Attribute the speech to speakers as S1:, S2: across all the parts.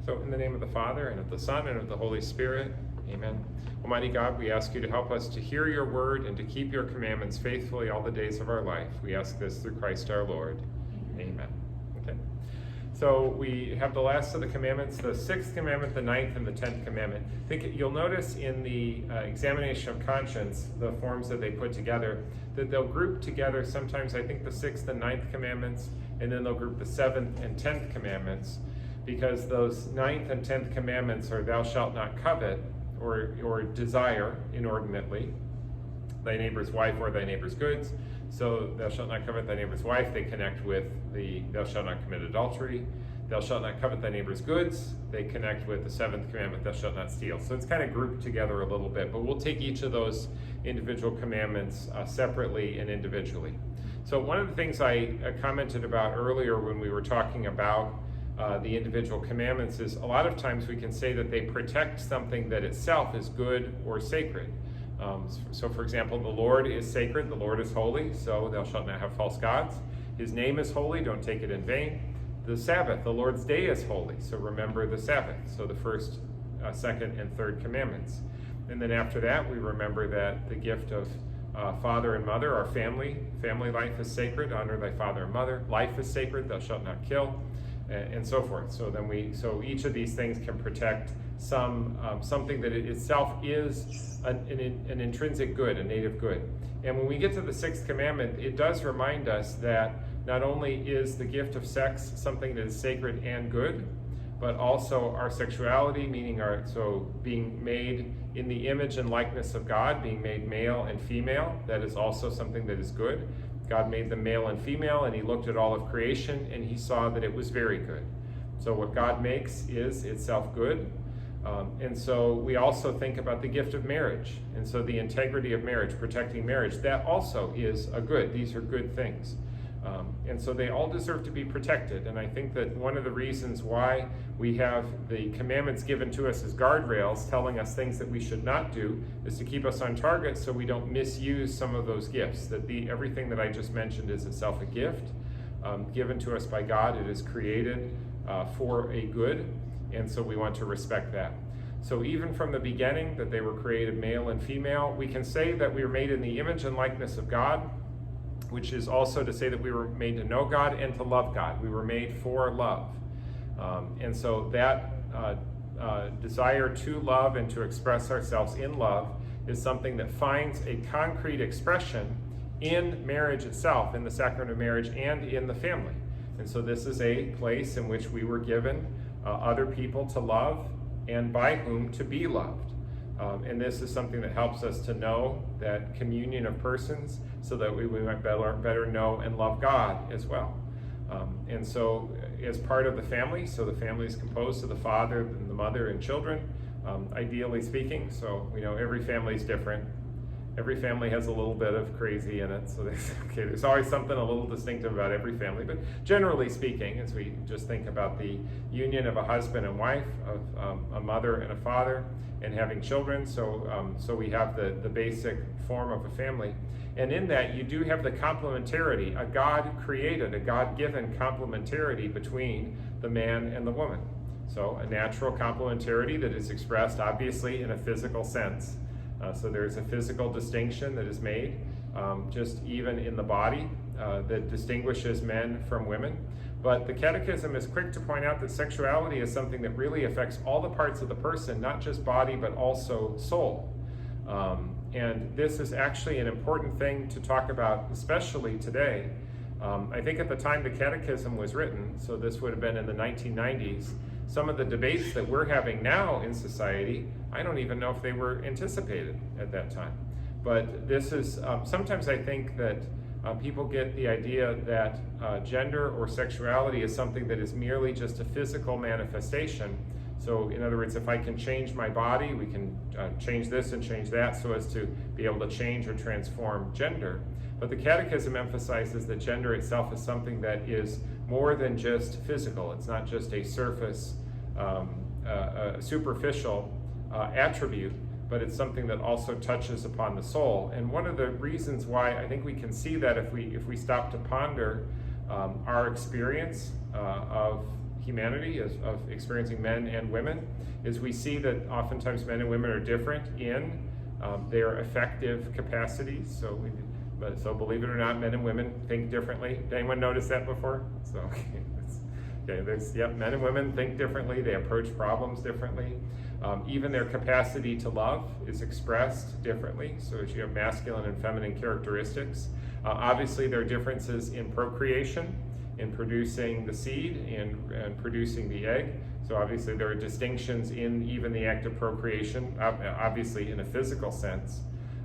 S1: So in the name of the Father, and of the Son, and of the Holy Spirit, amen. Almighty God, we ask you to help us to hear your word and to keep your commandments faithfully all the days of our life. We ask this through Christ our Lord. Amen. Okay. So we have the last of the commandments, the 6th commandment, the 9th, and the 10th commandment. I think you'll notice in the examination of conscience, the forms that they put together, that they'll group together sometimes, I think, the 6th and 9th commandments, and then they'll group the 7th and 10th commandments, because those 9th and 10th commandments are thou shalt not covet, or desire inordinately thy neighbor's wife or thy neighbor's goods. So thou shalt not covet thy neighbor's wife, they connect with the thou shalt not commit adultery. Thou shalt not covet thy neighbor's goods, they connect with the 7th commandment, thou shalt not steal. So it's kind of grouped together a little bit, but we'll take each of those individual commandments separately and individually. So one of the things I commented about earlier when we were talking about the individual commandments is a lot of times we can say that they protect something that itself is good or sacred. So for example, the Lord is sacred, the Lord is holy, so thou shalt not have false gods. His name is holy, don't take it in vain. The Sabbath, the Lord's day is holy, so remember the Sabbath. So the first, second, and third commandments. And then after that, we remember that the gift of father and mother, our family life is sacred, honor thy father and mother. Life is sacred, thou shalt not kill. And so forth. So each of these things can protect something that it itself is an intrinsic good, a native good. And when we get to the 6th commandment, it does remind us that not only is the gift of sex something that is sacred and good, but also our sexuality, meaning being made in the image and likeness of God, being made male and female, that is also something that is good. God made them male and female, and he looked at all of creation, and he saw that it was very good. So what God makes is itself good. And so we also think about the gift of marriage. And so the integrity of marriage, protecting marriage, that also is a good. These are good things. And so they all deserve to be protected. And I think that one of the reasons why we have the commandments given to us as guardrails telling us things that we should not do is to keep us on target so we don't misuse some of those gifts. That everything that I just mentioned is itself a gift given to us by God. It is created for a good, and so we want to respect that. So even from the beginning that they were created male and female, we can say that we were made in the image and likeness of God, which is also to say that we were made to know God and to love God. We were made for love. And so that desire to love and to express ourselves in love is something that finds a concrete expression in marriage itself, in the sacrament of marriage and in the family. And so this is a place in which we were given other people to love and by whom to be loved. And this is something that helps us to know that communion of persons so that we might better know and love God as well. And so as part of the family, so the family is composed of the father and the mother and children, ideally speaking. So we know every family is different. Every family has a little bit of crazy in it. So there's always something a little distinctive about every family. But generally speaking, as we just think about the union of a husband and wife, of a mother and a father, and having children, so we have the basic form of a family. And in that, you do have the complementarity, a God-created, a God-given complementarity between the man and the woman. So a natural complementarity that is expressed, obviously, in a physical sense. So there's a physical distinction that is made, just even in the body, that distinguishes men from women. But the Catechism is quick to point out that sexuality is something that really affects all the parts of the person, not just body, but also soul. And this is actually an important thing to talk about, especially today. I think at the time the Catechism was written, so this would have been in the 1990s, some of the debates that we're having now in society, I don't even know if they were anticipated at that time. But this is, sometimes I think that people get the idea that gender or sexuality is something that is merely just a physical manifestation. So in other words, if I can change my body, we can change this and change that so as to be able to change or transform gender. But the Catechism emphasizes that gender itself is something that is more than just physical. It's not just a surface, a superficial attribute, but it's something that also touches upon the soul. And one of the reasons why I think we can see that if we stop to ponder our experience of humanity, of experiencing men and women, is we see that oftentimes men and women are different in their affective capacities. So believe it or not, men and women think differently. Did anyone notice that before? So men and women think differently. They approach problems differently. Even their capacity to love is expressed differently. So as you have masculine and feminine characteristics, obviously there are differences in procreation, in producing the seed and producing the egg. So obviously there are distinctions in even the act of procreation, obviously in a physical sense.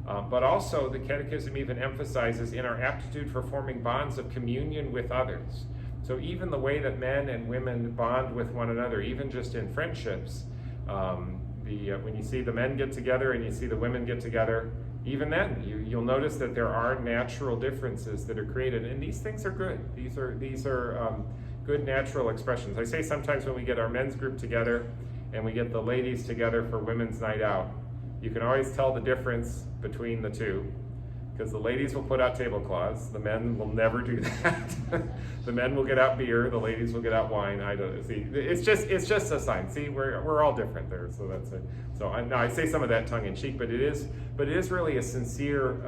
S1: But also the Catechism even emphasizes in our aptitude for forming bonds of communion with others. So even the way that men and women bond with one another, even just in friendships, when you see the men get together and you see the women get together, even then you'll notice that there are natural differences that are created, and these things are good. These are good natural expressions. I say sometimes when we get our men's group together and we get the ladies together for women's night out, you can always tell the difference between the two, because the ladies will put out tablecloths, the men will never do that. The men will get out beer, the ladies will get out wine. I don't see. It's just a sign. See, we're all different there. So that's it. So I say some of that tongue in cheek, but it is really a sincere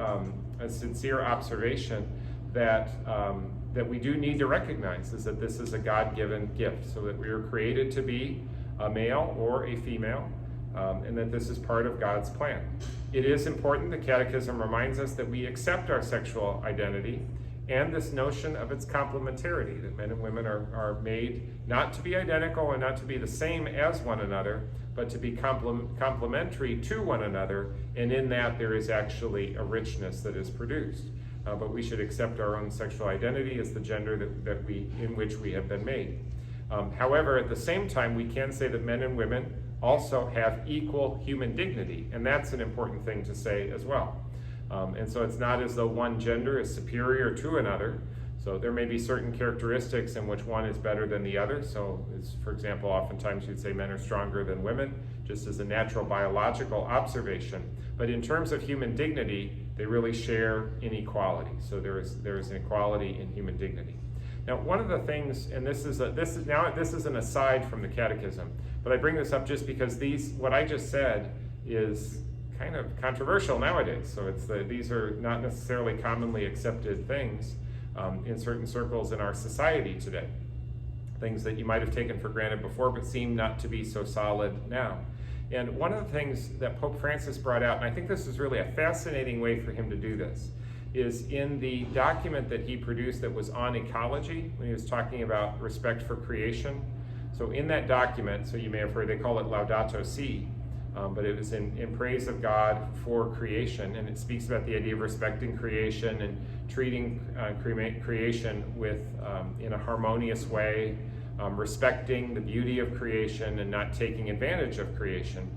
S1: observation that we do need to recognize, is that this is a God-given gift, so that we are created to be a male or a female. And that this is part of God's plan. It is important, the Catechism reminds us, that we accept our sexual identity and this notion of its complementarity, that men and women are made not to be identical and not to be the same as one another, but to be complementary to one another, and in that there is actually a richness that is produced. But we should accept our own sexual identity as the gender in which we have been made. However, at the same time, we can say that men and women also have equal human dignity, and that's an important thing to say as well. And so it's not as though one gender is superior to another. So there may be certain characteristics in which one is better than the other. So, for example, oftentimes you'd say men are stronger than women, just as a natural biological observation. But in terms of human dignity, they really share in equality. So there is an equality in human dignity. Now, one of the things, and this is an aside from the Catechism, but I bring this up just because what I just said is kind of controversial nowadays. So these are not necessarily commonly accepted things in certain circles in our society today. Things that you might have taken for granted before, but seem not to be so solid now. And one of the things that Pope Francis brought out, and I think this is really a fascinating way for him to do this, is in the document that he produced that was on ecology, when he was talking about respect for creation. So in that document, so you may have heard, they call it Laudato Si, but it was in praise of God for creation, and it speaks about the idea of respecting creation and treating creation in a harmonious way, respecting the beauty of creation and not taking advantage of creation.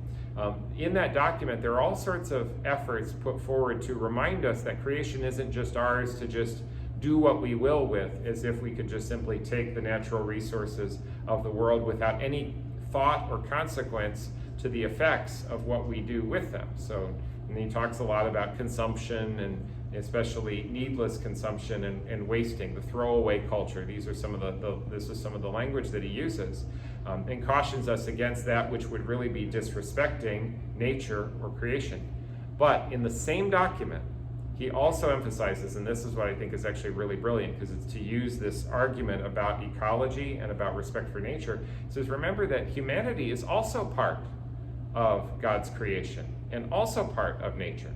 S1: In that document, there are all sorts of efforts put forward to remind us that creation isn't just ours to just do what we will with, as if we could just simply take the natural resources of the world without any thought or consequence to the effects of what we do with them. So, and he talks a lot about consumption, and especially needless consumption and wasting, the throwaway culture. This is some of the language that he uses, and cautions us against that which would really be disrespecting nature or creation. But in the same document, he also emphasizes, and this is what I think is actually really brilliant, because it's to use this argument about ecology and about respect for nature. He says, remember that humanity is also part of God's creation and also part of nature.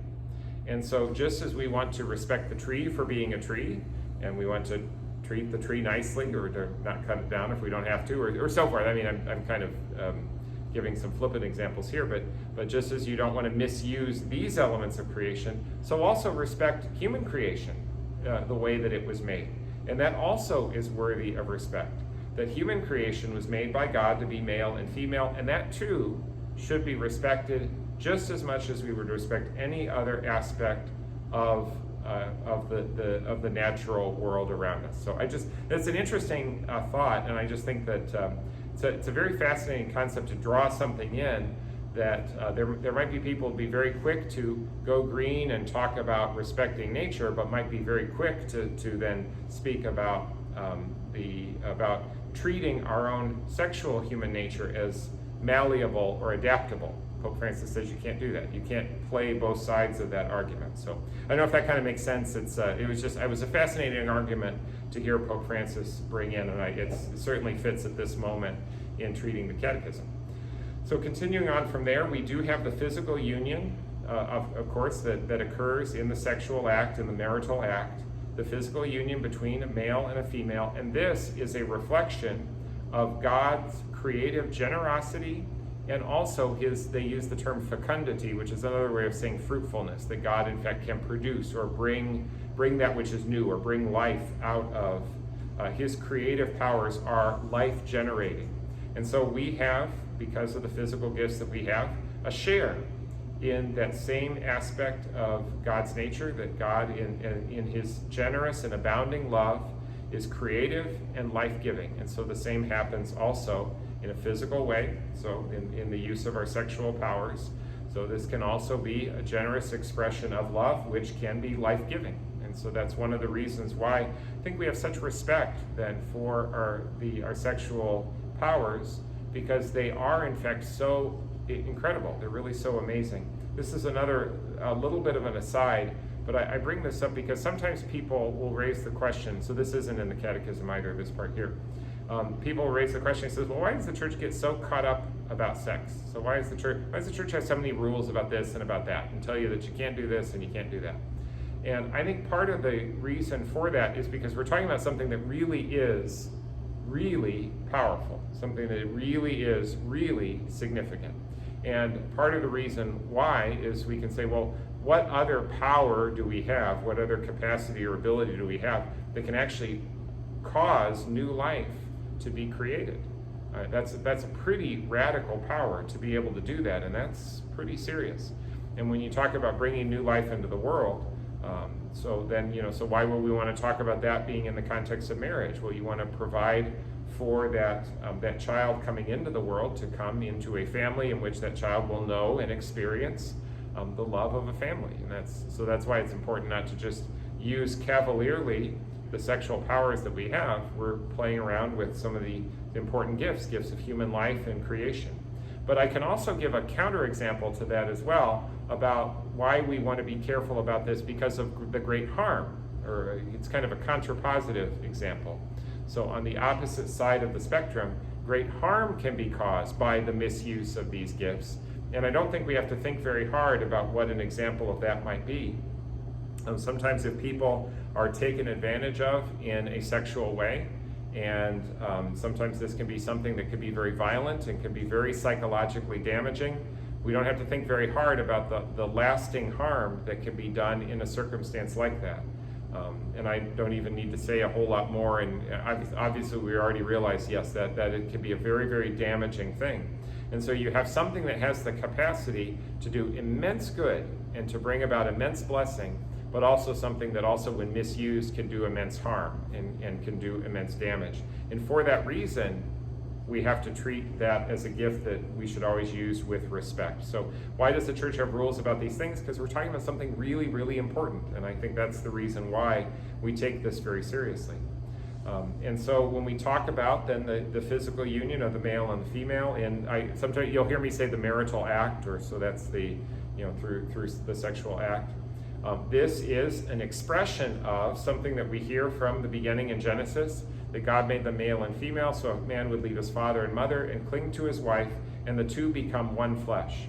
S1: And so just as we want to respect the tree for being a tree, and we want to treat the tree nicely, or to not cut it down if we don't have to, or so forth. I mean, I'm kind of giving some flippant examples here, but just as you don't want to misuse these elements of creation, so also respect human creation, the way that it was made. And that also is worthy of respect. That human creation was made by God to be male and female, and that too should be respected just as much as we would respect any other aspect of the natural world around us. So it's an interesting thought, and I just think that it's a very fascinating concept to draw something in that there might be people who be very quick to go green and talk about respecting nature, but might be very quick to then speak about treating our own sexual human nature as malleable or adaptable. Pope Francis says you can't do that. You can't play both sides of that argument. So I don't know if that kind of makes sense. It was a fascinating argument to hear Pope Francis bring in, and it certainly fits at this moment in treating the catechism. So continuing on from there, we do have the physical union, of course, that occurs in the sexual act, in the marital act, the physical union between a male and a female, and this is a reflection of God's creative generosity, and also they use the term fecundity, which is another way of saying fruitfulness, that God in fact can produce or bring that which is new, or bring life out of. His creative powers are life generating. And so we have, because of the physical gifts that we have, a share in that same aspect of God's nature, that God in his generous and abounding love is creative and life-giving. And so the same happens also in a physical way, so in the use of our sexual powers. So this can also be a generous expression of love, which can be life-giving. And so that's one of the reasons why I think we have such respect then for our sexual powers, because they are in fact so incredible. They're really so amazing. This is a little bit of an aside, but I bring this up because sometimes people will raise the question, so this isn't in the catechism either, this part here. People raise the question and says, well, why does the church get so caught up about sex? So why does the church have so many rules about this and about that, and tell you that you can't do this and you can't do that? And I think part of the reason for that is because we're talking about something that really is really powerful, something that really is really significant. And part of the reason why is we can say, well, what other power do we have, what other capacity or ability do we have that can actually cause new life to be created? That's a pretty radical power to be able to do that, and that's pretty serious. And when you talk about bringing new life into the world, so why would we want to talk about that being in the context of marriage? Well, you want to provide for that child coming into the world to come into a family in which that child will know and experience the love of a family. And that's why it's important not to just use cavalierly the sexual powers that we have. We're playing around with some of the important gifts of human life and creation. But I can also give a counterexample to that as well about why we want to be careful about this, because of the great harm, or it's kind of a contrapositive example. So on the opposite side of the spectrum, great harm can be caused by the misuse of these gifts. And I don't think we have to think very hard about what an example of that might be. Sometimes if people are taken advantage of in a sexual way, and sometimes this can be something that can be very violent and can be very psychologically damaging, we don't have to think very hard about the lasting harm that can be done in a circumstance like that. And I don't even need to say a whole lot more, and obviously we already realize, yes, that it can be a very, very damaging thing. And so you have something that has the capacity to do immense good and to bring about immense blessing, but also something that also, when misused, can do immense harm and can do immense damage. And for that reason, we have to treat that as a gift that we should always use with respect. So why does the church have rules about these things? Because we're talking about something really, really important. And I think that's the reason why we take this very seriously. And so when we talk about then the physical union of the male and the female, and sometimes you'll hear me say the marital act, or so that's the, through the sexual act. This is an expression of something that we hear from the beginning in Genesis, that God made them male and female, so a man would leave his father and mother and cling to his wife, and the two become one flesh.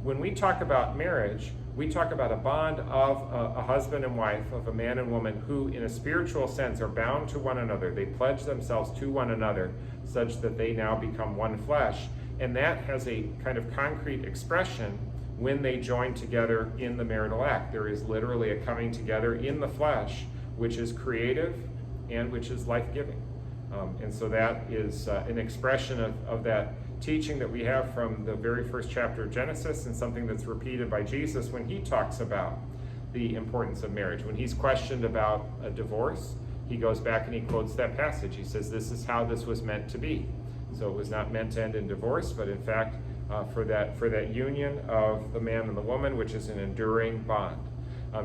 S1: When we talk about marriage, we talk about a bond of a husband and wife, of a man and woman, who in a spiritual sense are bound to one another. They pledge themselves to one another such that they now become one flesh. And that has a kind of concrete expression when they join together in the marital act. There is literally a coming together in the flesh, which is creative and which is life-giving. And so that is an expression of that teaching that we have from the very first chapter of Genesis, and something that's repeated by Jesus when he talks about the importance of marriage. When he's questioned about a divorce, he goes back and he quotes that passage. He says, this is how this was meant to be. So it was not meant to end in divorce, but in fact, for that union of the man and the woman, which is an enduring bond.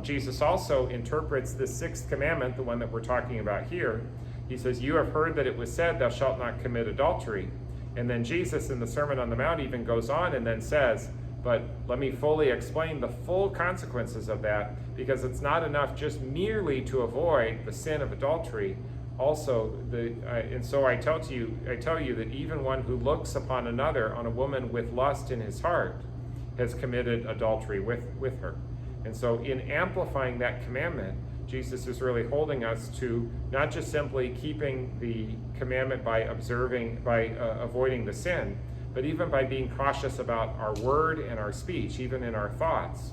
S1: Jesus also interprets the sixth commandment, the one that we're talking about here. He says, you have heard that it was said, thou shalt not commit adultery. And then Jesus in the Sermon on the Mount even goes on and then says, but let me fully explain the full consequences of that, because it's not enough just merely to avoid the sin of adultery. Also, and so I tell you that even one who looks upon another, on a woman with lust in his heart, has committed adultery with her. And so in amplifying that commandment, Jesus is really holding us to not just simply keeping the commandment by avoiding the sin, but even by being cautious about our word and our speech, even in our thoughts,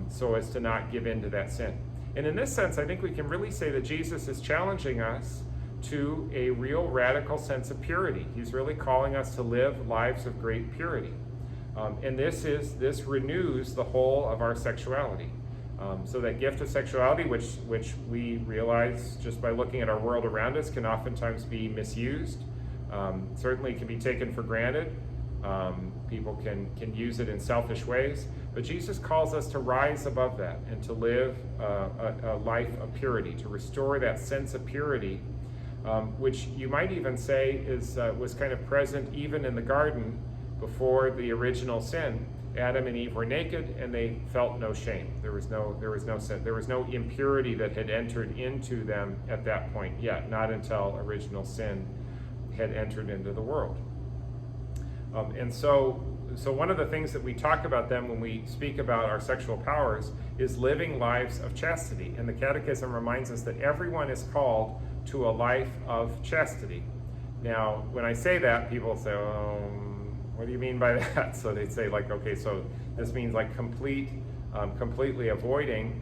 S1: so as to not give in to that sin. And in this sense, I think we can really say that Jesus is challenging us to a real radical sense of purity. He's really calling us to live lives of great purity. And this renews the whole of our sexuality. So that gift of sexuality, which we realize just by looking at our world around us, can oftentimes be misused. Certainly can be taken for granted. People can use it in selfish ways. But Jesus calls us to rise above that and to live a life of purity, to restore that sense of purity, which you might even say was kind of present even in the garden before the original sin. Adam and Eve were naked and they felt no shame. There was no sin. There was no impurity that had entered into them at that point yet, not until original sin had entered into the world. And so one of the things that we talk about then when we speak about our sexual powers is living lives of chastity. And the Catechism reminds us that everyone is called to a life of chastity. Now, when I say that, people say, what do you mean by that? So they'd say, like, okay, so this means like completely avoiding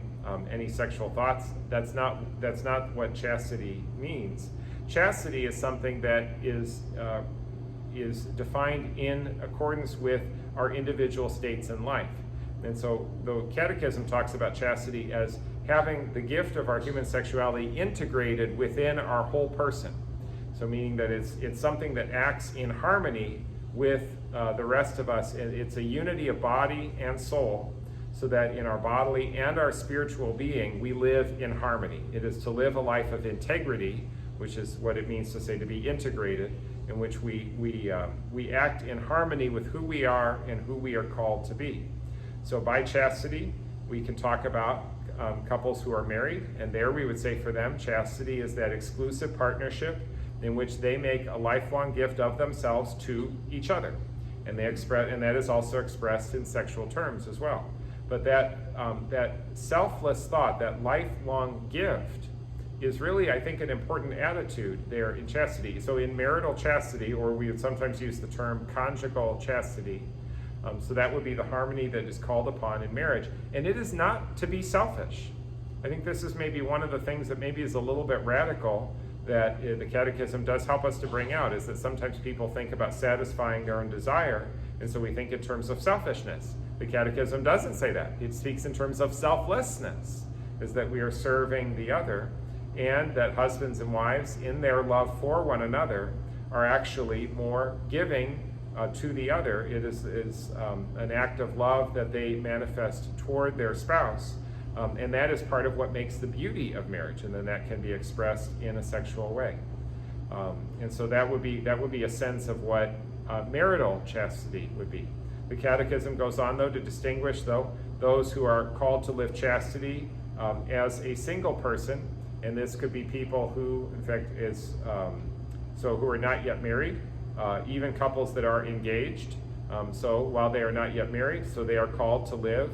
S1: any sexual thoughts. That's not what chastity means. Chastity is something that is defined in accordance with our individual states in life. And so the Catechism talks about chastity as having the gift of our human sexuality integrated within our whole person. So meaning that it's something that acts in harmony with the rest of us. It's a unity of body and soul, so that in our bodily and our spiritual being, we live in harmony. It is to live a life of integrity, which is what it means to say to be integrated, in which we act in harmony with who we are and who we are called to be. So by chastity, we can talk about couples who are married, and there we would say for them, chastity is that exclusive partnership in which they make a lifelong gift of themselves to each other. And that is also expressed in sexual terms as well. But that selfless thought, that lifelong gift, is really, I think, an important attitude there in chastity. So in marital chastity, or we would sometimes use the term conjugal chastity, so that would be the harmony that is called upon in marriage. And it is not to be selfish. I think this is maybe one of the things that maybe is a little bit radical that the Catechism does help us to bring out, is that sometimes people think about satisfying their own desire, and so we think in terms of selfishness. The Catechism doesn't say that. It speaks in terms of selflessness, is that we are serving the other, and that husbands and wives, in their love for one another, are actually more giving to the other. It is an act of love that they manifest toward their spouse. And that is part of what makes the beauty of marriage, and then that can be expressed in a sexual way. And so that would be a sense of what marital chastity would be. The Catechism goes on, though, to distinguish, those who are called to live chastity as a single person, and this could be people who, in fact, who are not yet married, even couples that are engaged. So while they are not yet married, so they are called to live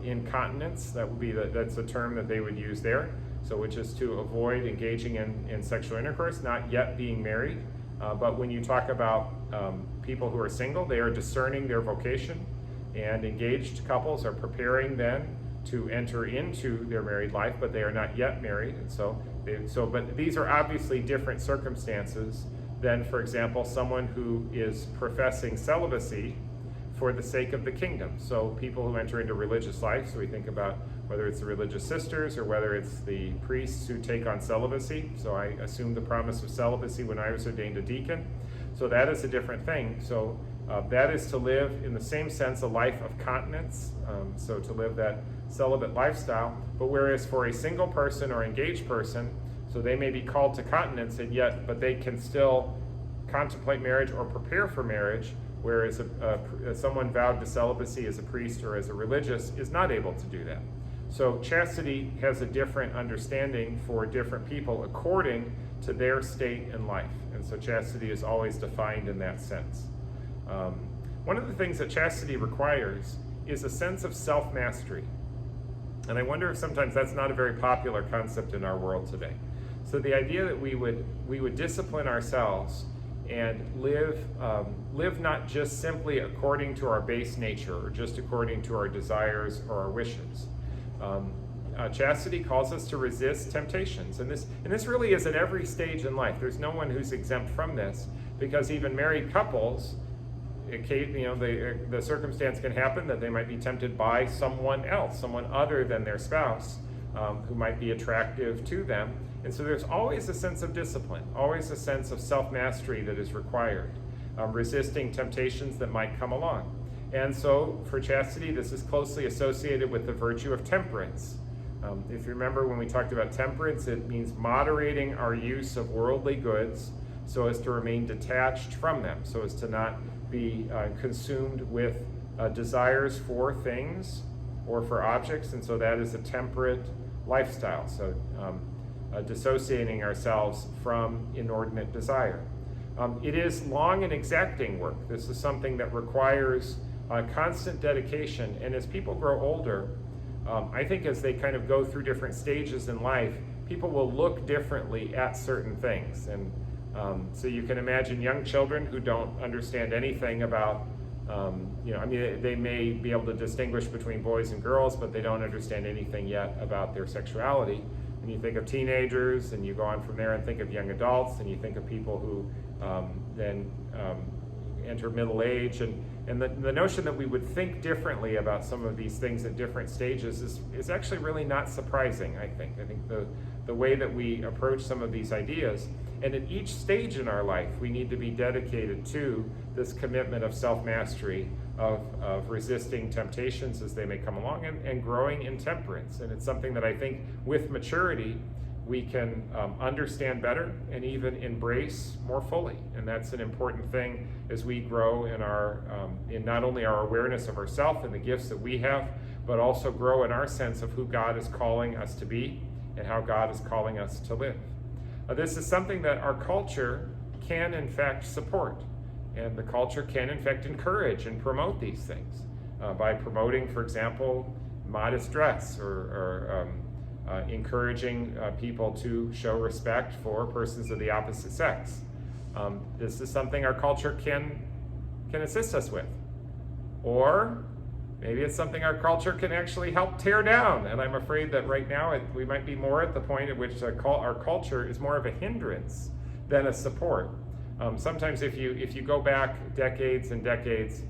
S1: in continence. That's the term that they would use there. So which is to avoid engaging in sexual intercourse, not yet being married. But when you talk about people who are single, they are discerning their vocation, and engaged couples are preparing then to enter into their married life, but they are not yet married. And but these are obviously different circumstances than, for example, someone who is professing celibacy for the sake of the kingdom. So people who enter into religious life, so we think about whether it's the religious sisters or whether it's the priests who take on celibacy. So I assumed the promise of celibacy when I was ordained a deacon. So that is a different thing. So that is to live, in the same sense, a life of continence, so to live that celibate lifestyle. But whereas for a single person or engaged person, So they may be called to continence, and yet, but they can still contemplate marriage or prepare for marriage, whereas someone vowed to celibacy as a priest or as a religious is not able to do that. So chastity has a different understanding for different people according to their state in life. And so chastity is always defined in that sense. One of the things that chastity requires is a sense of self-mastery. And I wonder if sometimes that's not a very popular concept in our world today. So the idea that we would discipline ourselves and live not just simply according to our base nature or just according to our desires or our wishes. Chastity calls us to resist temptations, and this really is at every stage in life. There's no one who's exempt from this, because even married couples, the circumstance can happen that they might be tempted by someone else, someone other than their spouse, who might be attractive to them. And so there's always a sense of discipline, always a sense of self-mastery that is required, resisting temptations that might come along. And so for chastity, this is closely associated with the virtue of temperance. If you remember when we talked about temperance, it means moderating our use of worldly goods so as to remain detached from them, so as to not be consumed with desires for things or for objects. And so that is a temperate lifestyle. So dissociating ourselves from inordinate desire. It is long and exacting work. This is something that requires constant dedication. And as people grow older, I think as they kind of go through different stages in life, people will look differently at certain things. And so you can imagine young children who don't understand anything about, they may be able to distinguish between boys and girls, but they don't understand anything yet about their sexuality. And you think of teenagers, and you go on from there and think of young adults, and you think of people who then enter middle age. And the notion that we would think differently about some of these things at different stages is actually really not surprising, I think. I think the way that we approach some of these ideas, and at each stage in our life, we need to be dedicated to this commitment of self-mastery, of resisting temptations as they may come along, and growing in temperance. And it's something that I think with maturity, we can understand better and even embrace more fully. And that's an important thing as we grow in not only our awareness of ourselves and the gifts that we have, but also grow in our sense of who God is calling us to be and how God is calling us to live. This is something that our culture can in fact support. And the culture can in fact encourage and promote these things by promoting, for example, modest dress or encouraging people to show respect for persons of the opposite sex. This is something our culture can assist us with. Or maybe it's something our culture can actually help tear down. And I'm afraid that right now we might be more at the point at which our culture is more of a hindrance than a support. Sometimes if you go back decades and decades,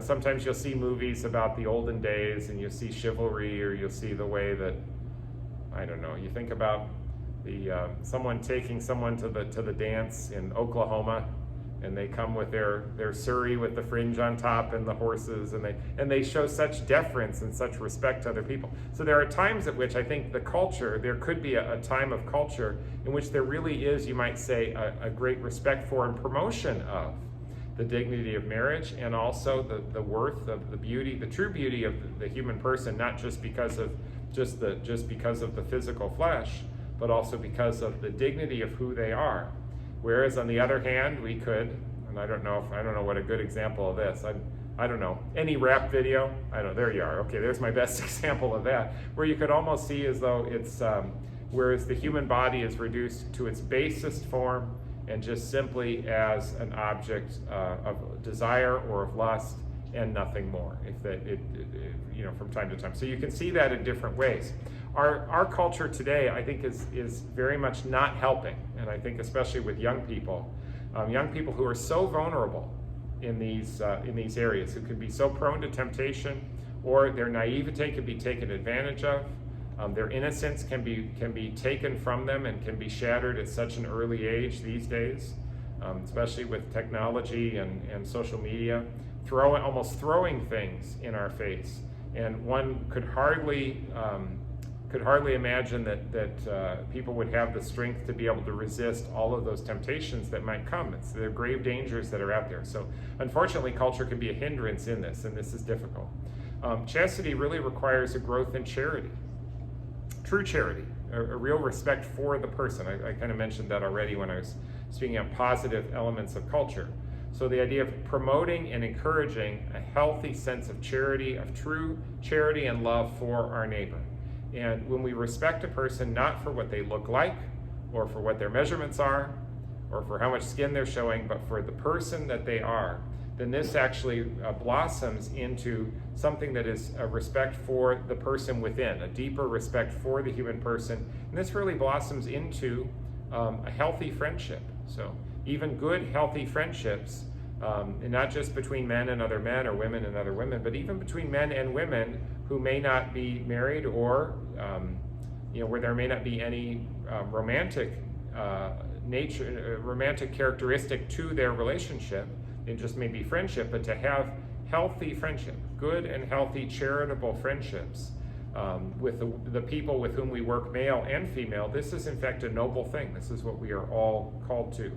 S1: sometimes you'll see movies about the olden days, and you'll see chivalry, or you'll see the way that, I don't know, you think about someone taking someone to the dance in Oklahoma, and they come with their surrey with the fringe on top and the horses, and they show such deference and such respect to other people. So there are times at which I think there could be a time of culture in which there really is, you might say, a great respect for and promotion of the dignity of marriage, and also the worth of the beauty, the true beauty of the human person, not just because of the physical flesh, but also because of the dignity of who they are. Whereas on the other hand, we could, and I don't know what a good example of this. I don't know, any rap video. There you are. Okay, there's my best example of that, where you could almost see as though it's whereas the human body is reduced to its basest form and just simply as an object of desire or of lust and nothing more, from time to time. So you can see that in different ways. Our culture today, I think, is very much not helping, and I think especially with young people who are so vulnerable in these areas, who can be so prone to temptation, or their naivete can be taken advantage of. Their innocence can be taken from them and can be shattered at such an early age these days, especially with technology and social media, almost throwing things in our face. And one could hardly could hardly imagine that people would have the strength to be able to resist all of those temptations that might come. It's the grave dangers that are out there. So unfortunately, culture can be a hindrance in this, and this is difficult. Chastity really requires a growth in charity, true charity, a real respect for the person. I kind of mentioned that already when I was speaking of positive elements of culture. So the idea of promoting and encouraging a healthy sense of charity, of true charity and love for our neighbor. And when we respect a person not for what they look like, or for what their measurements are, or for how much skin they're showing, but for the person that they are, then this actually blossoms into something that is a respect for the person within, a deeper respect for the human person. And this really blossoms into a healthy friendship. So even good, healthy friendships, and not just between men and other men or women and other women, but even between men and women who may not be married, or where there may not be any romantic romantic characteristic to their relationship. It just may be friendship, but to have healthy friendship, good and healthy charitable friendships with the people with whom we work, male and female, this is in fact a noble thing. This is what we are all called to,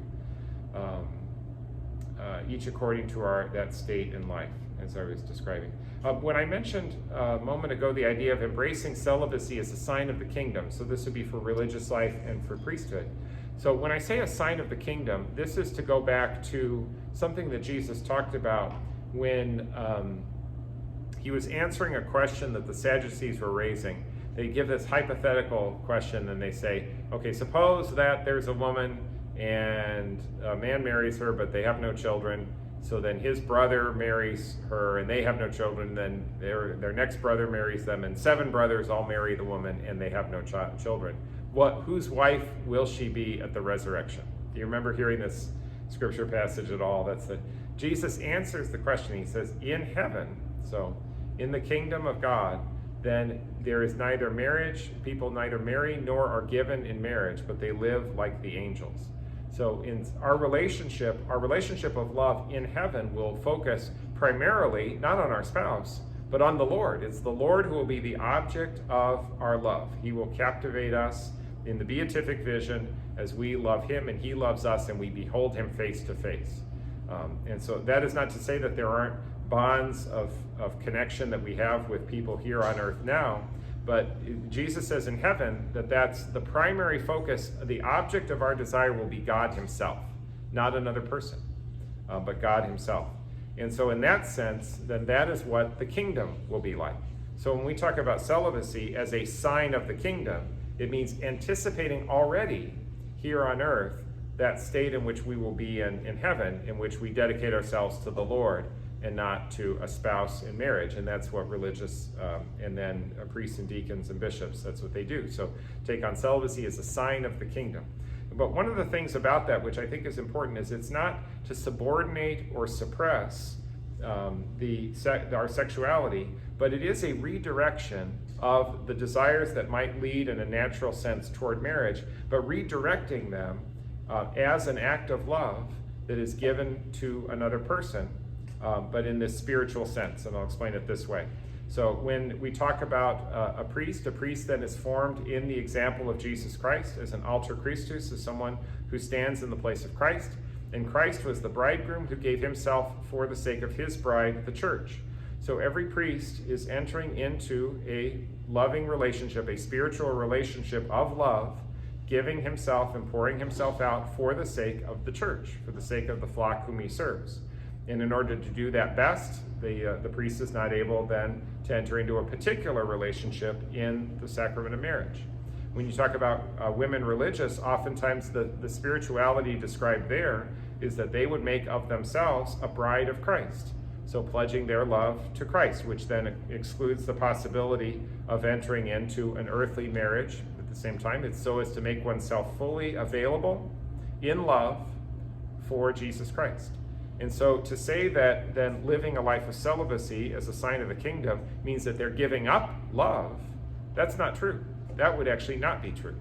S1: each according to that state in life, as I was describing. When I mentioned a moment ago the idea of embracing celibacy as a sign of the kingdom, so this would be for religious life and for priesthood. So when I say a sign of the kingdom, this is to go back to something that Jesus talked about when he was answering a question that the Sadducees were raising. They give this hypothetical question and they say, okay, suppose that there's a woman and a man marries her, but they have no children. So then his brother marries her and they have no children. Then their next brother marries them, and 7 brothers all marry the woman and they have no children. Whose wife will she be at the resurrection? Do you remember hearing this scripture passage at all? Jesus answers the question. He says, in heaven, so in the kingdom of God, then there is neither marriage, people neither marry nor are given in marriage, but they live like the angels. So in our relationship of love in heaven will focus primarily not on our spouse, but on the Lord. It's the Lord who will be the object of our love. He will captivate us in the beatific vision as we love him and he loves us and we behold him face to face. And so that is not to say that there aren't bonds of connection that we have with people here on earth now, but Jesus says in heaven that that's the primary focus. The object of our desire will be God himself, not another person, but God himself. And so in that sense, then that is what the kingdom will be like. So when we talk about celibacy as a sign of the kingdom, it means anticipating already here on earth that state in which we will be in heaven, in which we dedicate ourselves to the Lord and not to a spouse in marriage. And that's what religious and then priests and deacons and bishops, that's what they do. So take on celibacy as a sign of the kingdom. But one of the things about that, which I think is important, is it's not to subordinate or suppress our sexuality, but it is a redirection of the desires that might lead in a natural sense toward marriage, but redirecting them as an act of love that is given to another person, but in this spiritual sense, and I'll explain it this way. So when we talk about a priest then is formed in the example of Jesus Christ as an alter Christus, as someone who stands in the place of Christ. And Christ was the bridegroom who gave himself for the sake of his bride, the church. So every priest is entering into a loving relationship, a spiritual relationship of love, giving himself and pouring himself out for the sake of the church, for the sake of the flock whom he serves. And in order to do that best, the priest is not able then to enter into a particular relationship in the sacrament of marriage. When you talk about women religious, oftentimes the spirituality described there is that they would make of themselves a bride of Christ. So pledging their love to Christ, which then excludes the possibility of entering into an earthly marriage at the same time. It's so as to make oneself fully available in love for Jesus Christ. And so to say that then living a life of celibacy as a sign of the kingdom means that they're giving up love, that's not true. That would actually not be true.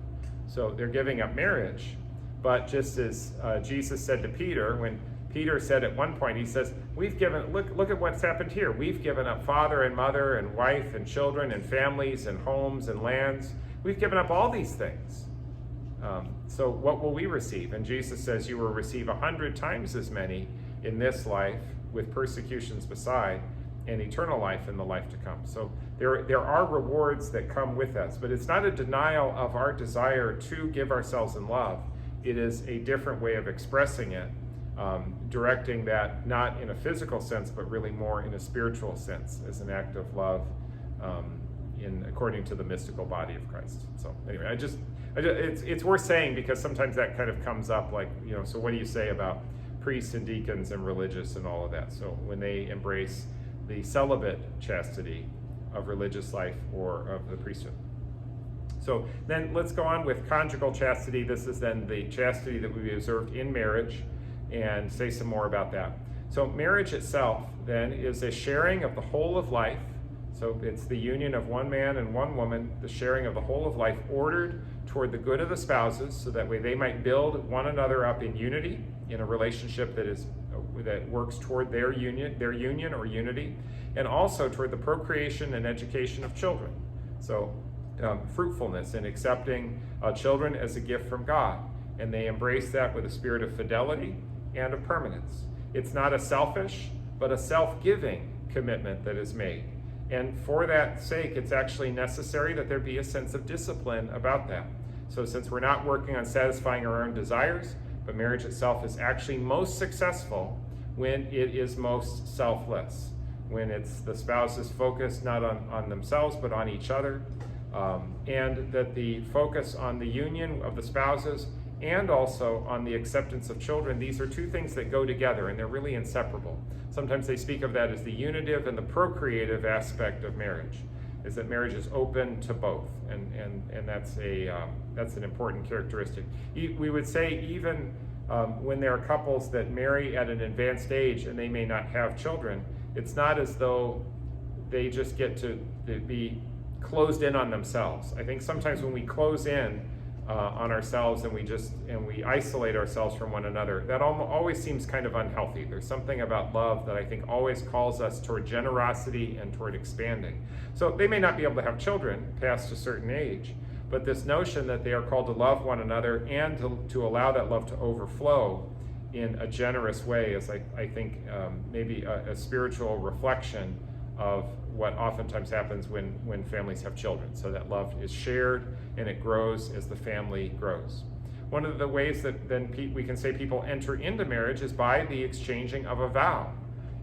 S1: So they're giving up marriage, but just as Jesus said to Peter, when Peter said at one point, he says, look at what's happened here. We've given up father and mother and wife and children and families and homes and lands. We've given up all these things. So what will we receive? And Jesus says, you will receive 100 times as many in this life, with persecutions beside, and eternal life in the life to come. So there are rewards that come with us, but it's not a denial of our desire to give ourselves in love. It is a different way of expressing it, directing that not in a physical sense, but really more in a spiritual sense, as an act of love, according to the mystical body of Christ. So anyway, it's worth saying, because sometimes that kind of comes up, like, so what do you say about priests and deacons and religious and all of that? So when they embrace the celibate chastity of religious life or of the priesthood. So then let's go on with conjugal chastity. This is then the chastity that we observed in marriage, and say some more about that. So marriage itself then is a sharing of the whole of life. So it's the union of one man and one woman, the sharing of the whole of life, ordered toward the good of the spouses, so that way they might build one another up in unity, in a relationship that works toward their union or unity, and also toward the procreation and education of children. So fruitfulness in accepting children as a gift from God, and they embrace that with a spirit of fidelity and of permanence. It's not a selfish, but a self-giving commitment that is made. And for that sake, it's actually necessary that there be a sense of discipline about that. So since we're not working on satisfying our own desires, but marriage itself is actually most successful when it is most selfless, when it's the spouses focused not on themselves, but on each other, and that the focus on the union of the spouses and also on the acceptance of children, these are two things that go together, and they're really inseparable. Sometimes they speak of that as the unitive and the procreative aspect of marriage, is that marriage is open to both, and that's an important characteristic. We would say even when there are couples that marry at an advanced age and they may not have children, it's not as though they just get to be closed in on themselves. I think sometimes when we close in on ourselves and we isolate ourselves from one another, that always seems kind of unhealthy. There's something about love that I think always calls us toward generosity and toward expanding. So they may not be able to have children past a certain age, but this notion that they are called to love one another and to allow that love to overflow in a generous way is, I think, maybe a spiritual reflection of what oftentimes happens when families have children. So that love is shared and it grows as the family grows. One of the ways that then we can say people enter into marriage is by the exchanging of a vow.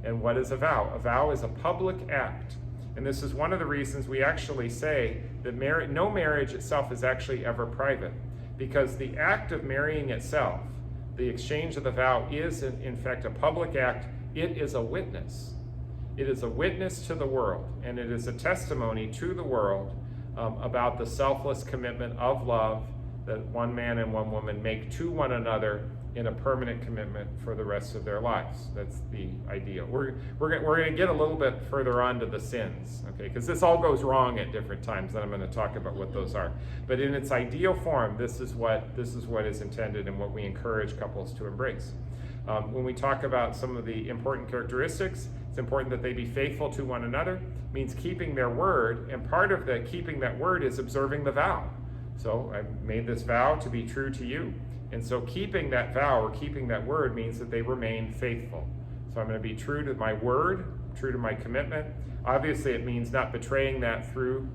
S1: And what is a vow? A vow is a public act. And this is one of the reasons we actually say that no marriage itself is actually ever private, because the act of marrying itself, the exchange of the vow, is in fact a public act. It is a witness. It is a witness to the world, and it is a testimony to the world about the selfless commitment of love that one man and one woman make to one another in a permanent commitment for the rest of their lives. That's the idea. We're going to get a little bit further on to the sins, okay? Because this all goes wrong at different times, and I'm going to talk about what those are. But in its ideal form, this is what is intended and what we encourage couples to embrace. When we talk about some of the important characteristics, it's important that they be faithful to one another. It means keeping their word, and part of the keeping that word is observing the vow. So I made this vow to be true to you. And so keeping that vow or keeping that word means that they remain faithful. So I'm going to be true to my word, true to my commitment. Obviously, it means not betraying that through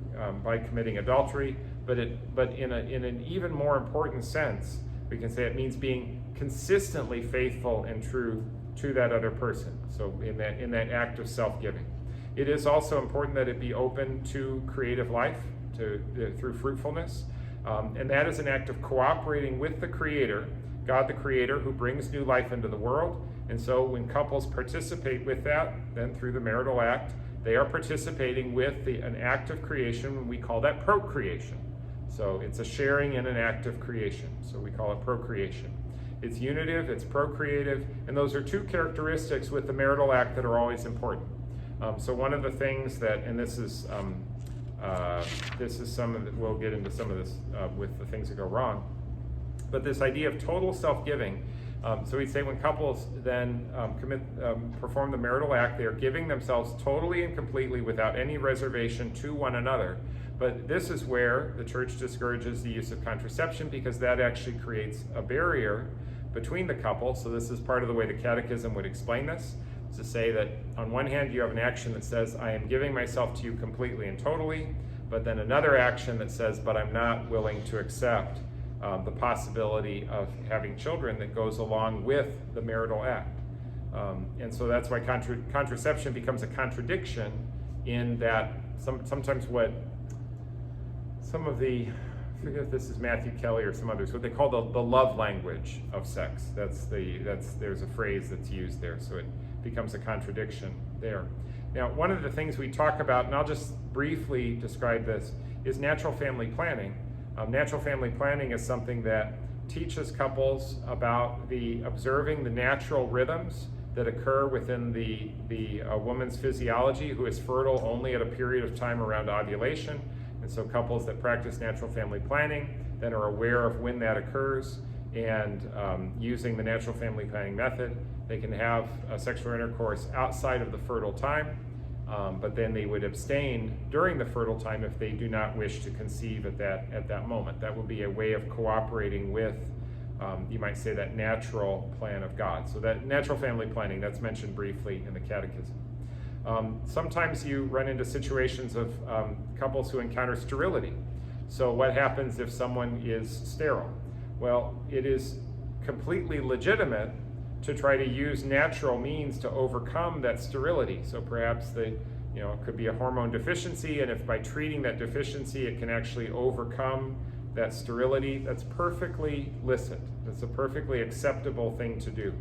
S1: by committing adultery, but in an even more important sense, we can say it means being consistently faithful and true to that other person. So in that act of self-giving. It is also important that it be open to creative life, through fruitfulness. And that is an act of cooperating with the Creator, God the Creator, who brings new life into the world. And so when couples participate with that, then through the marital act, they are participating with an act of creation, and we call that procreation. So it's a sharing in an act of creation. So we call it procreation. It's unitive, it's procreative, and those are two characteristics with the marital act that are always important. So one of the things that, and this is some of the, we'll get into some of this with the things that go wrong, but this idea of total self-giving So we'd say when couples then perform the marital act, they are giving themselves totally and completely without any reservation to one another. But this is where the church discourages the use of contraception, because that actually creates a barrier between the couple. So this is part of the way the Catechism would explain this, to say that on one hand you have an action that says, I am giving myself to you completely and totally, but then another action that says, but I'm not willing to accept the possibility of having children that goes along with the marital act. And so that's why contraception becomes a contradiction, in that sometimes what some of the, I forget if this is Matthew Kelly or some others, what they call the love language of sex. There's a phrase that's used there, so it becomes a contradiction there. Now, one of the things we talk about, and I'll just briefly describe this, is natural family planning. Natural family planning is something that teaches couples about observing the natural rhythms that occur within the woman's physiology, who is fertile only at a period of time around ovulation. And so couples that practice natural family planning then are aware of when that occurs, and using the natural family planning method, they can have sexual intercourse outside of the fertile time, but then they would abstain during the fertile time if they do not wish to conceive at that moment. That would be a way of cooperating with, you might say, that natural plan of God. So that natural family planning, that's mentioned briefly in the Catechism. Sometimes you run into situations of couples who encounter sterility. So what happens if someone is sterile? Well, it is completely legitimate to try to use natural means to overcome that sterility. So perhaps it could be a hormone deficiency, and if by treating that deficiency it can actually overcome that sterility, that's perfectly licit. That's a perfectly acceptable thing to do.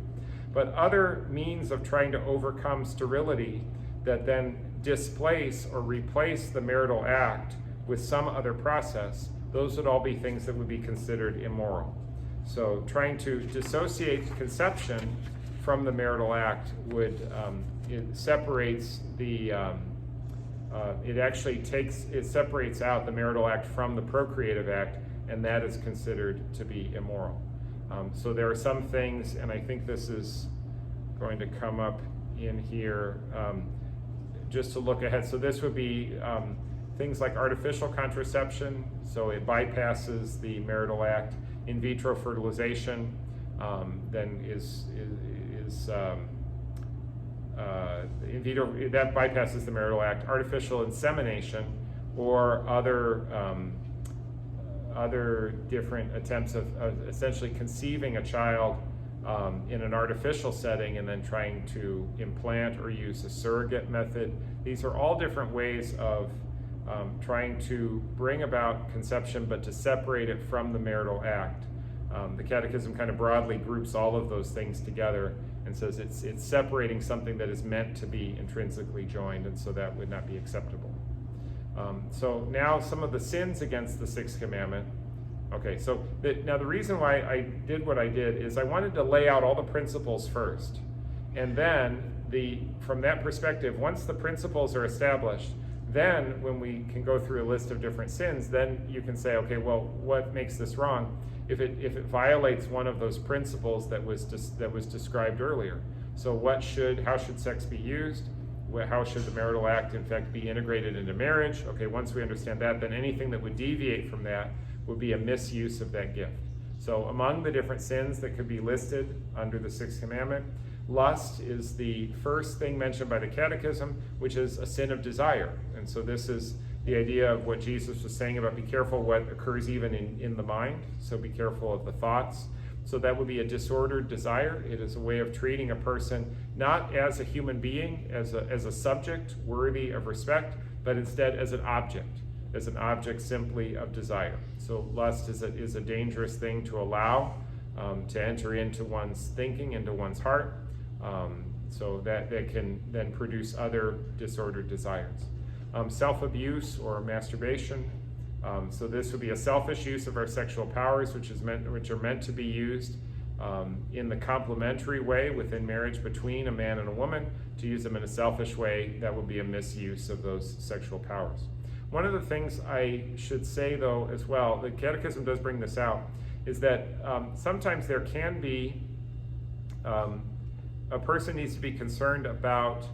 S1: But other means of trying to overcome sterility that then displace or replace the marital act with some other process, those would all be things that would be considered immoral. So trying to dissociate conception from the marital act it separates it separates out the marital act from the procreative act, and that is considered to be immoral. So there are some things, and I think this is going to come up in here, just to look ahead. So this would be things like artificial contraception, so it bypasses the marital act. In vitro fertilization then is in vitro, that bypasses the marital act. Artificial insemination or other different attempts of essentially conceiving a child in an artificial setting and then trying to implant or use a surrogate method. These are all different ways of trying to bring about conception, but to separate it from the marital act. The Catechism kind of broadly groups all of those things together and says it's separating something that is meant to be intrinsically joined, and so that would not be acceptable. So now some of the sins against the sixth commandment. Okay, so now the reason why I did what I did is I wanted to lay out all the principles first, and then from that perspective, once the principles are established, then when we can go through a list of different sins, then you can say, okay, well, what makes this wrong? If it violates one of those principles that was described earlier. So how should sex be used? How should the marital act in fact be integrated into marriage? Okay, once we understand that, then anything that would deviate from that would be a misuse of that gift. So among the different sins that could be listed under the sixth commandment, lust is the first thing mentioned by the Catechism, which is a sin of desire. And so this is the idea of what Jesus was saying about be careful what occurs even in the mind. So be careful of the thoughts. So that would be a disordered desire. It is a way of treating a person not as a human being, as a subject worthy of respect, but instead as an object simply of desire. So lust is a dangerous thing to allow to enter into one's thinking, into one's heart, so that can then produce other disordered desires. Self-abuse or masturbation. So this would be a selfish use of our sexual powers, which are meant to be used in the complementary way within marriage between a man and a woman. To use them in a selfish way, that would be a misuse of those sexual powers. One of the things I should say, though, as well, the Catechism does bring this out, is that sometimes there can be A person needs to be concerned about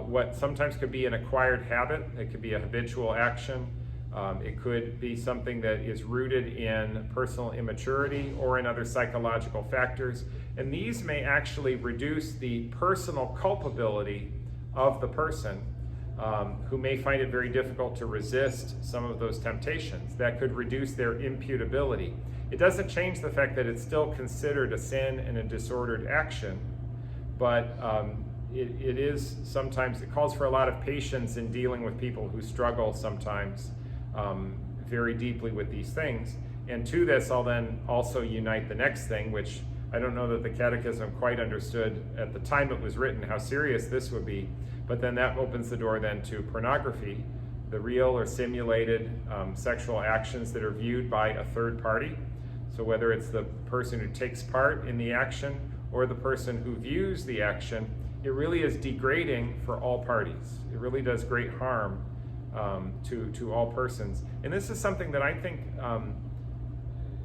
S1: what sometimes could be an acquired habit. It could be a habitual action. It could be something that is rooted in personal immaturity or in other psychological factors. And these may actually reduce the personal culpability of the person, who may find it very difficult to resist some of those temptations. That could reduce their imputability. It doesn't change the fact that it's still considered a sin and a disordered action, but it is sometimes, it calls for a lot of patience in dealing with people who struggle sometimes very deeply with these things. And to this, I'll then also unite the next thing, which I don't know that the Catechism quite understood at the time it was written how serious this would be, but then that opens the door then to pornography, the real or simulated sexual actions that are viewed by a third party. So whether it's the person who takes part in the action or the person who views the action, it really is degrading for all parties. It really does great harm to all persons. And this is something that I think,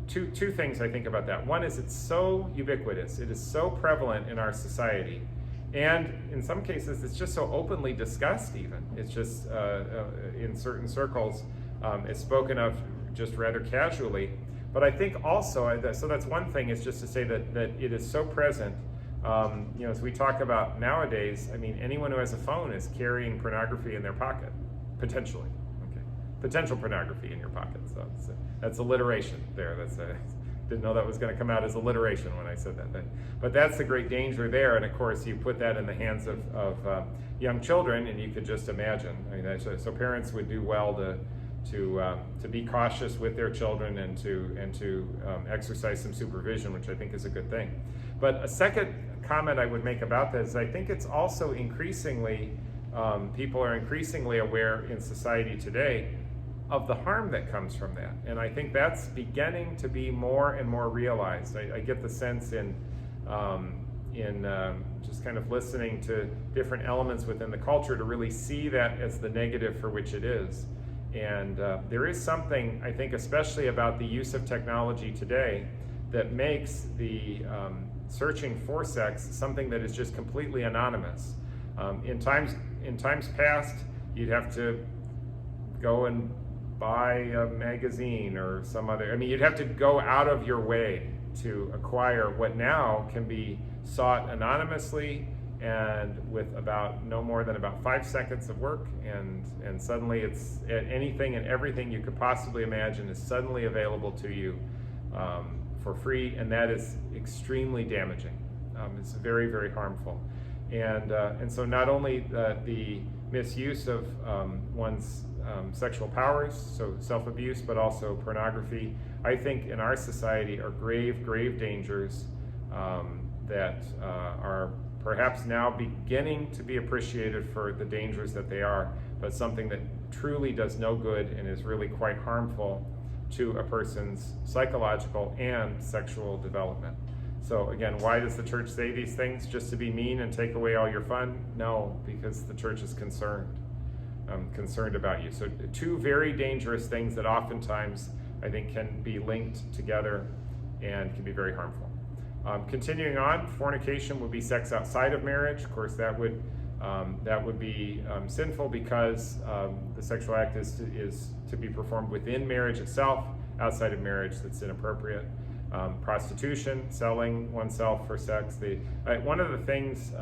S1: two things I think about that. One is it's so ubiquitous. It is so prevalent in our society. And in some cases, it's just so openly discussed even. It's just, in certain circles, it's spoken of just rather casually. But I think also, so that's one thing, is just to say that it is so present. As we talk about nowadays, I mean, anyone who has a phone is carrying pornography in their pocket, potentially. Okay, potential pornography in your pocket. So that's alliteration there. Didn't know that was going to come out as alliteration when I said that. But that's the great danger there. And of course, you put that in the hands of young children, and you could just imagine. I mean, so parents would do well to be cautious with their children and to exercise some supervision, which I think is a good thing. But a second comment I would make about this, I think it's also increasingly, people are increasingly aware in society today of the harm that comes from that. And I think that's beginning to be more and more realized. I get the sense in just kind of listening to different elements within the culture to really see that as the negative for which it is. And there is something, I think, especially about the use of technology today that makes the searching for sex something that is just completely anonymous. In times past, you'd have to go and buy a magazine or some other, you'd have to go out of your way to acquire what now can be sought anonymously and with no more than about 5 seconds of work, and suddenly it's anything and everything you could possibly imagine is suddenly available to you for free, and that is extremely damaging. It's very, very harmful. And so not only the misuse of one's sexual powers, so self-abuse, but also pornography, I think in our society are grave, grave dangers that are perhaps now beginning to be appreciated for the dangers that they are, but something that truly does no good and is really quite harmful to a person's psychological and sexual development. So again, why does the church say these things? Just to be mean and take away all your fun? No, because the church is concerned about you. So two very dangerous things that oftentimes I think can be linked together and can be very harmful. Continuing on, fornication would be sex outside of marriage. Of course, that would be sinful because the sexual act is to be performed within marriage itself. Outside of marriage, that's inappropriate. Prostitution, selling oneself for sex. One of the things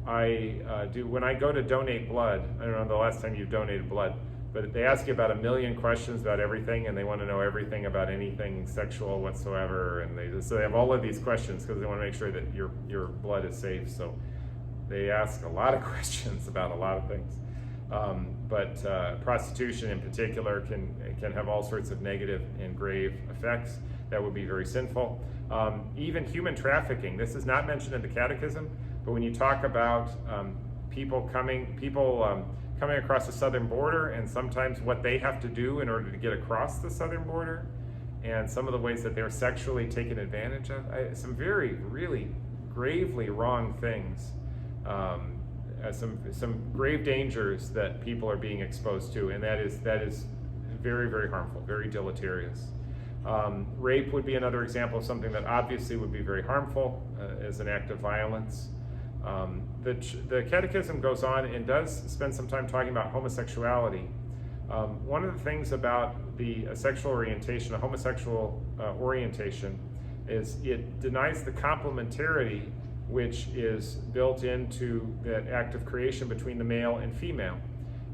S1: I do when I go to donate blood, I don't know the last time you've donated blood, but they ask you about 1 million questions about everything, and they want to know everything about anything sexual whatsoever, and they have all of these questions because they want to make sure that your blood is safe. So they ask a lot of questions about a lot of things. But prostitution in particular can have all sorts of negative and grave effects that would be very sinful. Even human trafficking, this is not mentioned in the Catechism, but when you talk about people coming across the southern border, and sometimes what they have to do in order to get across the southern border, and some of the ways that they're sexually taken advantage of, some very, really gravely wrong things, some grave dangers that people are being exposed to, and that is very, very harmful, very deleterious. Rape would be another example of something that obviously would be very harmful as an act of violence. The Catechism goes on and does spend some time talking about homosexuality. One of the things about the sexual orientation, a homosexual orientation, is it denies the complementarity which is built into that act of creation between the male and female.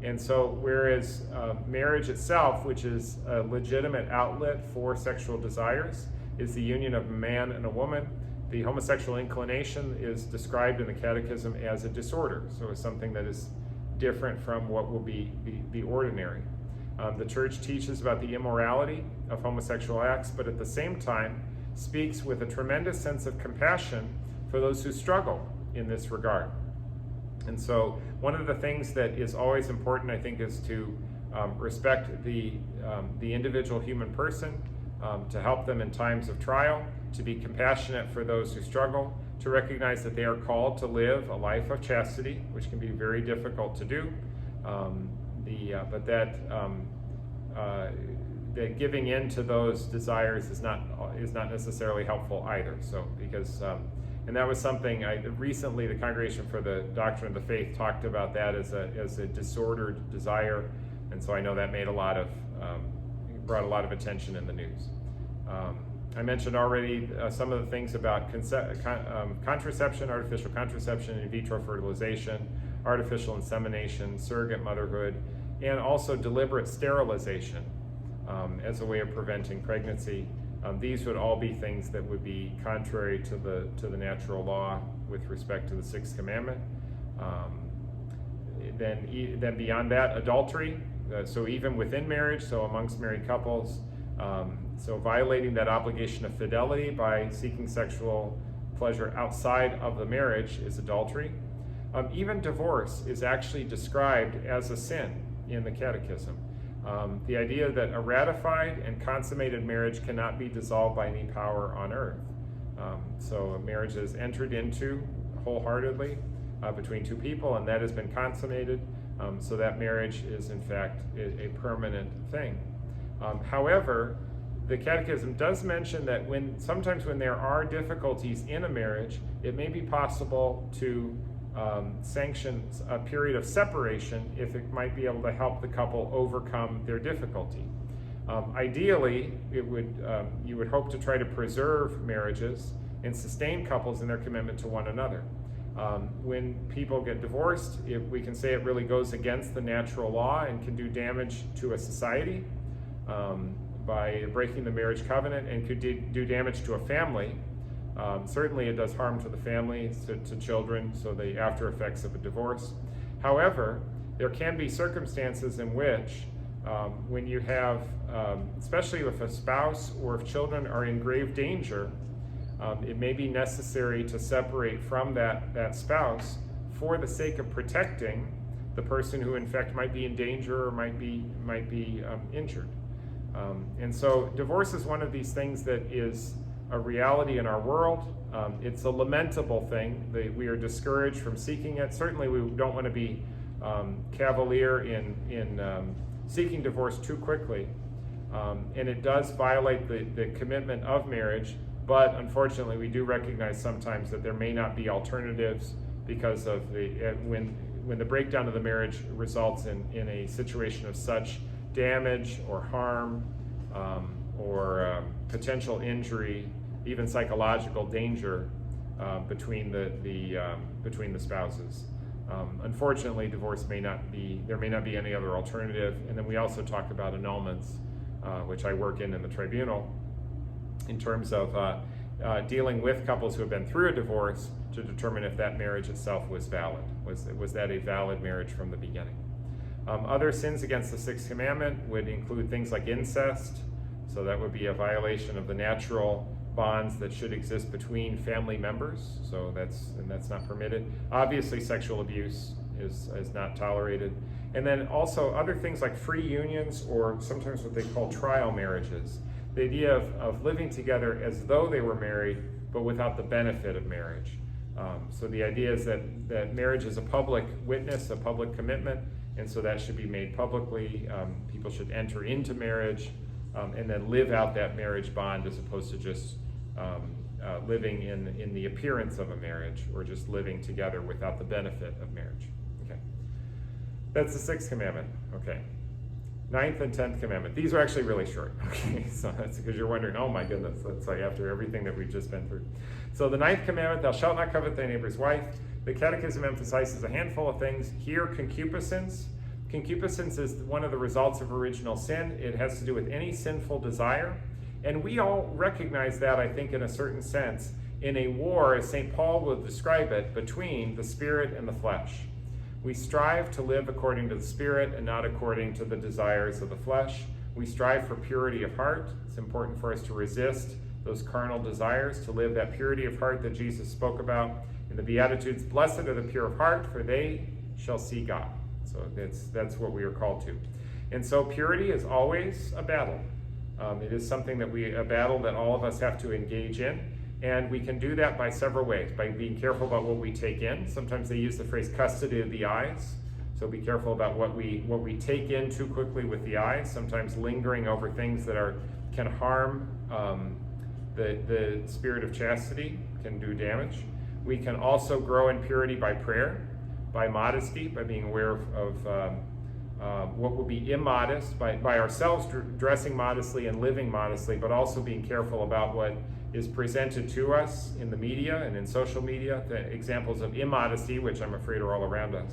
S1: And so whereas marriage itself, which is a legitimate outlet for sexual desires, is the union of a man and a woman, the homosexual inclination is described in the Catechism as a disorder. So it's something that is different from what will be ordinary. The Church teaches about the immorality of homosexual acts, but at the same time speaks with a tremendous sense of compassion for those who struggle in this regard. And so one of the things that is always important, I think, is to respect the individual human person, to help them in times of trial, to be compassionate for those who struggle, to recognize that they are called to live a life of chastity, which can be very difficult to do, but that giving in to those desires is not necessarily helpful either. So because and that was something recently the Congregation for the Doctrine of the Faith talked about that as a disordered desire, and so I know that made brought a lot of attention in the news. I mentioned already some of the things about contraception, artificial contraception, in vitro fertilization, artificial insemination, surrogate motherhood, and also deliberate sterilization as a way of preventing pregnancy. These would all be things that would be contrary to the natural law with respect to the Sixth Commandment. Then beyond that, adultery. So even within marriage, so amongst married couples, so violating that obligation of fidelity by seeking sexual pleasure outside of the marriage is adultery. Even divorce is actually described as a sin in the Catechism. The idea that a ratified and consummated marriage cannot be dissolved by any power on earth. So a marriage is entered into wholeheartedly between two people, and that has been consummated. So that marriage is in fact a permanent thing. However, the Catechism does mention that sometimes when there are difficulties in a marriage, it may be possible to sanction a period of separation if it might be able to help the couple overcome their difficulty. Ideally, you would hope to try to preserve marriages and sustain couples in their commitment to one another. When people get divorced, we can say it really goes against the natural law and can do damage to a society by breaking the marriage covenant, and could do damage to a family. Certainly it does harm to the family, to children, so the after effects of a divorce. However, there can be circumstances in which when you have, especially if a spouse or if children are in grave danger, it may be necessary to separate from that spouse for the sake of protecting the person who in fact might be in danger or might be injured. And so divorce is one of these things that is a reality in our world. It's a lamentable thing. We are discouraged from seeking it. Certainly we don't want to be cavalier in seeking divorce too quickly. And it does violate the commitment of marriage, but unfortunately we do recognize sometimes that there may not be alternatives because of when the breakdown of the marriage results in a situation of such damage or harm or potential injury, even psychological danger between the spouses. Unfortunately, divorce may not be any other alternative. And then we also talk about annulments, which I work in the tribunal, in terms of dealing with couples who have been through a divorce to determine if that marriage itself was valid. Was that a valid marriage from the beginning? Other sins against the Sixth Commandment would include things like incest. So that would be a violation of the natural bonds that should exist between family members. So that's not permitted. Obviously, sexual abuse is not tolerated. And then also other things like free unions, or sometimes what they call trial marriages. The idea of living together as though they were married, but without the benefit of marriage. So the idea is that marriage is a public witness, a public commitment, and so that should be made publicly. People should enter into marriage and then live out that marriage bond as opposed to just living in the appearance of a marriage, or just living together without the benefit of marriage. Okay, that's the 6th commandment. Okay, 9th and 10th commandment. These are actually really short. Okay, so that's because you're wondering, oh my goodness, that's like after everything that we've just been through. So the 9th commandment, thou shalt not covet thy neighbor's wife. The Catechism emphasizes a handful of things. Here, concupiscence. Concupiscence is one of the results of original sin. It has to do with any sinful desire. And we all recognize that, I think, in a certain sense, in a war, as St. Paul will describe it, between the spirit and the flesh. We strive to live according to the spirit and not according to the desires of the flesh. We strive for purity of heart. It's important for us to resist those carnal desires, to live that purity of heart that Jesus spoke about in the Beatitudes. Blessed are the pure of heart, for they shall see God. So that's what we are called to. And so purity is always a battle. It is something a battle that all of us have to engage in. And we can do that by several ways. By being careful about what we take in. Sometimes they use the phrase custody of the eyes. So be careful about what we take in too quickly with the eyes. Sometimes lingering over things that can harm the spirit of chastity, can do damage. We can also grow in purity by prayer, by modesty, by being aware of what would be immodest, by ourselves dressing modestly and living modestly, but also being careful about what is presented to us in the media and in social media, the examples of immodesty, which I'm afraid are all around us.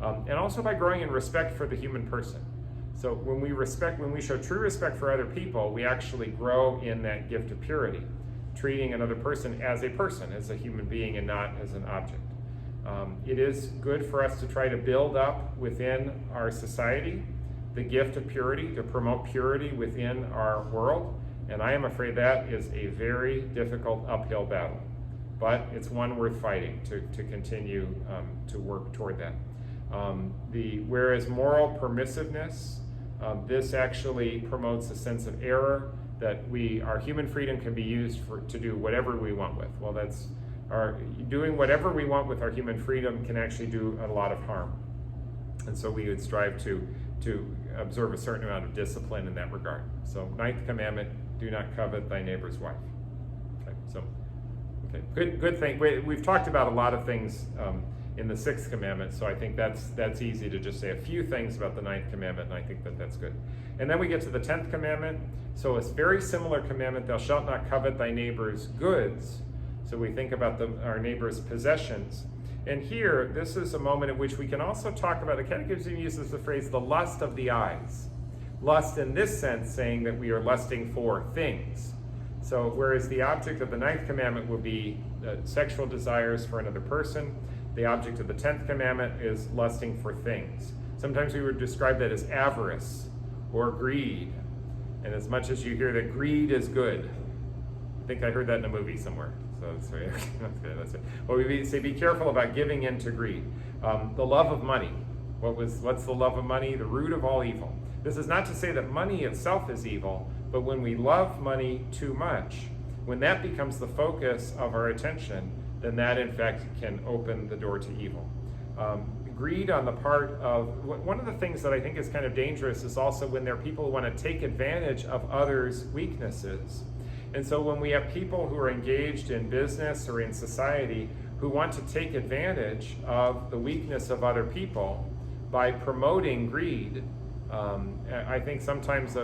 S1: And also by growing in respect for the human person. So when we show true respect for other people, we actually grow in that gift of purity, treating another person, as a human being, and not as an object. It is good for us to try to build up within our society the gift of purity, to promote purity within our world. And I am afraid that is a very difficult uphill battle. But it's one worth fighting to continue to work toward that. Whereas moral permissiveness, this actually promotes a sense of error, that our human freedom can be used to do whatever we want with. Well, doing whatever we want with our human freedom can actually do a lot of harm. And so we would strive to observe a certain amount of discipline in that regard. So 9th commandment, do not covet thy neighbor's wife. Okay, good thing. We've talked about a lot of things in the 6th commandment, so I think that's easy to just say a few things about the 9th commandment, and I think that's good. And then we get to the 10th commandment. So it's very similar commandment, thou shalt not covet thy neighbor's goods. So we think about our neighbor's possessions. And here, this is a moment in which we can also talk about, the Catechism uses the phrase, the lust of the eyes. Lust in this sense, saying that we are lusting for things. So whereas the object of the 9th commandment would be sexual desires for another person, the object of the 10th commandment is lusting for things. Sometimes we would describe that as avarice or greed. And as much as you hear that greed is good, I think I heard that in a movie somewhere. So that's it. Well, we say be careful about giving in to greed. The love of money. What's the love of money? The root of all evil. This is not to say that money itself is evil, but when we love money too much, when that becomes the focus of our attention, then that in fact can open the door to evil. Greed on the part of, one of the things that I think is kind of dangerous is also when there are people who want to take advantage of others' weaknesses. And so when we have people who are engaged in business or in society who want to take advantage of the weakness of other people by promoting greed, I think sometimes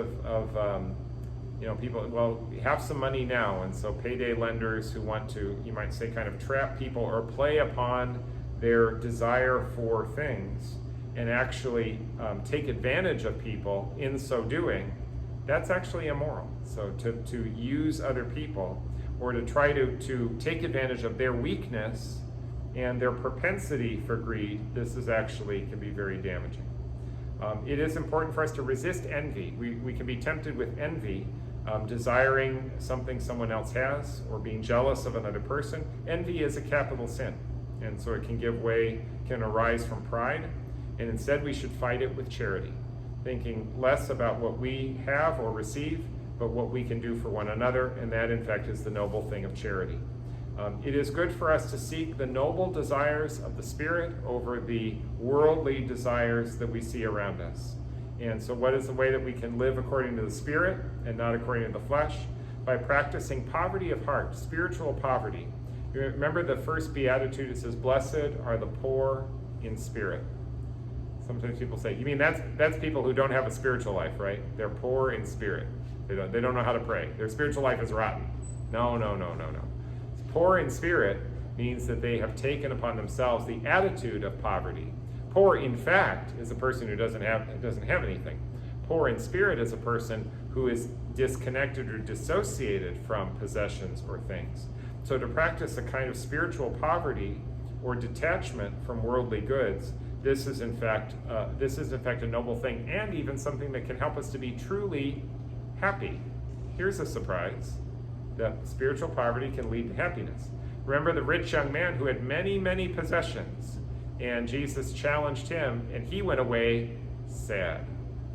S1: people, well, we have some money now, and so payday lenders who want to, you might say, kind of trap people or play upon their desire for things and actually take advantage of people in so doing, that's actually immoral. So to use other people or to try to take advantage of their weakness and their propensity for greed, this is actually can be very damaging. It is important for us to resist envy. We can be tempted with envy, desiring something someone else has or being jealous of another person. Envy is a capital sin, and so it can arise from pride, and instead we should fight it with charity, thinking less about what we have or receive, but what we can do for one another, and that in fact is the noble thing of charity. It is good for us to seek the noble desires of the Spirit over the worldly desires that we see around us. And so what is the way that we can live according to the Spirit and not according to the flesh? By practicing poverty of heart, spiritual poverty. You remember the first beatitude, it says, blessed are the poor in spirit. Sometimes people say, you mean that's people who don't have a spiritual life, right? They're poor in spirit. They don't know how to pray. Their spiritual life is rotten. No. Poor in spirit means that they have taken upon themselves the attitude of poverty. Poor, in fact, is a person who doesn't have anything. Poor in spirit is a person who is disconnected or dissociated from possessions or things. So to practice a kind of spiritual poverty or detachment from worldly goods, this is in fact a noble thing, and even something that can help us to be truly happy. Here's a surprise: that spiritual poverty can lead to happiness. Remember the rich young man who had many, many possessions, and Jesus challenged him, and he went away sad.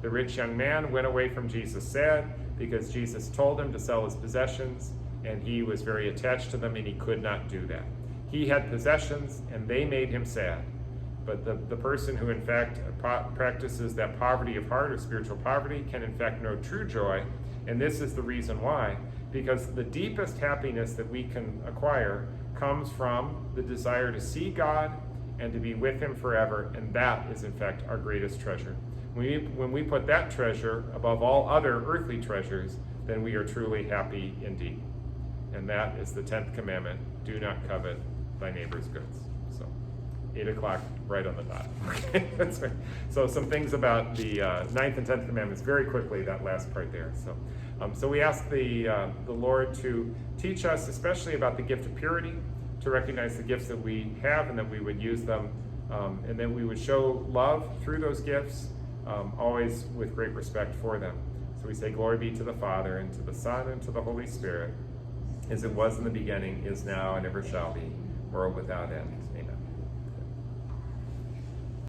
S1: The rich young man went away from Jesus sad because Jesus told him to sell his possessions, and he was very attached to them, and he could not do that. He had possessions, and they made him sad. But the person who in fact practices that poverty of heart or spiritual poverty can in fact know true joy, and this is the reason why. Because the deepest happiness that we can acquire comes from the desire to see God and to be with him forever, and that is in fact our greatest treasure. When we put that treasure above all other earthly treasures, then we are truly happy indeed. And that is the 10th commandment: do not covet thy neighbor's goods. So 8 o'clock right on the dot. Okay, that's right. So some things about the 9th and 10th commandments very quickly, that last part there. So we ask the Lord to teach us, especially about the gift of purity, to recognize the gifts that we have and that we would use them, and then we would show love through those gifts, always with great respect for them. So we say, glory be to the Father, and to the Son, and to the Holy Spirit, as it was in the beginning, is now, and ever shall be, world without end.